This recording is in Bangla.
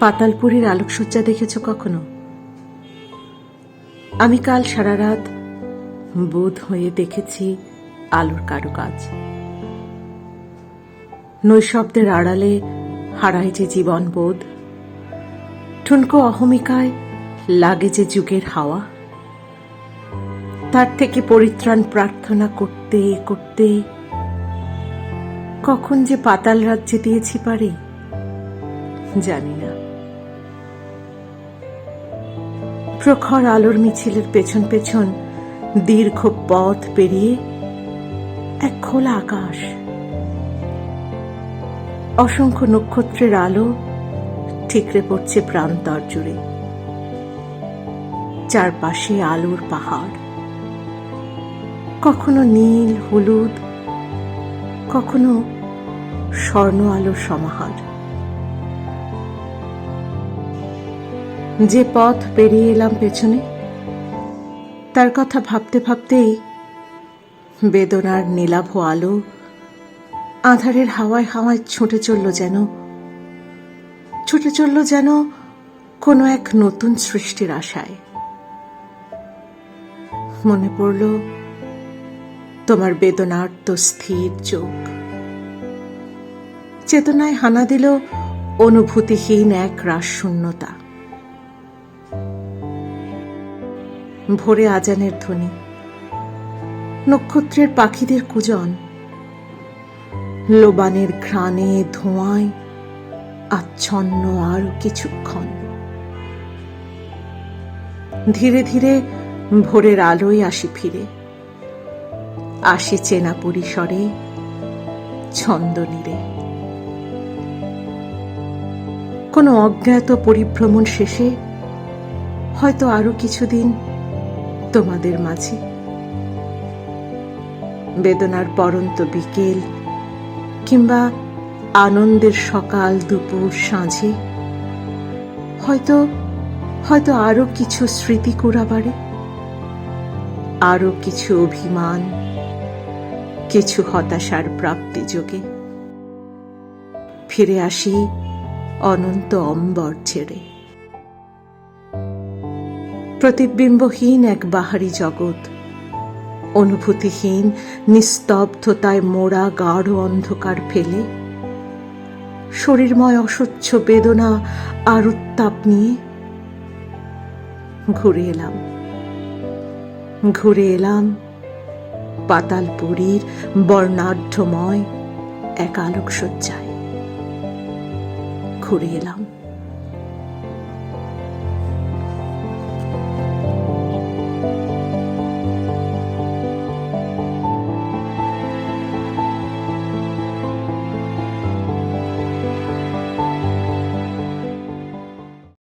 পাতালপুরীর আলোকসজ্জা দেখেছ কখনো? আমি কাল সারা রাত বোধ হয়ে দেখেছি আলোর কারুকাজ। নৈশব্দের আড়ালে হারায় যে জীবনবোধ, ঠুনকো অহমিকায় লাগে যে যুগের হাওয়া, তার থেকে পরিত্রাণ প্রার্থনা করতে করতে কখন যে পাতাল রাজ্যে দিয়েছি পারি জানি না। প্রখর আলোর মিছিলের পেছন পেছন দীর্ঘ পথ পেরিয়ে এক খোলা আকাশ, অসংখ্য নক্ষত্রের আলো ঠিকরে পড়ছে প্রান্তর জুড়ে। চারপাশে আলোর পাহাড়, কখনো নীল হলুদ, কখনো স্বর্ণ আলোর সমাহার। যে পথ পেরিয়ে এলাম পেছনে, তার কথা ভাবতে ভাবতেই বেদনার নীলাভ আলো আঁধারের হাওয়ায় হাওয়ায় ছুটে চলল যেন কোনো এক নতুন সৃষ্টির আশায়। মনে পড়ল তোমার বেদনার্ত স্থির চোখ, চেতনায় হানা দিল অনুভূতিহীন এক রাস শূন্যতা। ভোরে আজানের ধ্বনি, নক্ষত্রের পাখিদের কুজন, লোবানের ঘ্রাণে ধোঁয়ায় আচ্ছন্ন আরো কিছুক্ষণ। ধীরে ধীরে ভোরের আলোয় আসি ফিরে, আসি চেনা পরিসরে ছন্দ নীরে। কোনো অজ্ঞাত পরিভ্রমণ শেষে হয়তো আরো কিছুদিন তোমাদের মাঝে। বেদনার পরন্ত বিকেল কিংবা আনন্দের সকাল দুপুর সাঁঝে হয়তো আরো কিছু স্মৃতি কুড়াবাড়ে, আরো কিছু অভিমান, কিছু হতাশার প্রাপ্তি যোগে ফিরে আসি অনন্ত অম্বর ছেড়ে। প্রতিবিম্বহীন এক বাহারি জগৎ, অনুভূতিহীন নিস্তব্ধতায় মোড়া গাঢ় অন্ধকার ফেলে, শরীরময় অসহ্য বেদনা আর উত্তাপ নিয়ে ঘুরে এলাম পাতালপুরীর বর্ণাঢ্যময় এক আলোকসজ্জায়। ঘুরে এলাম।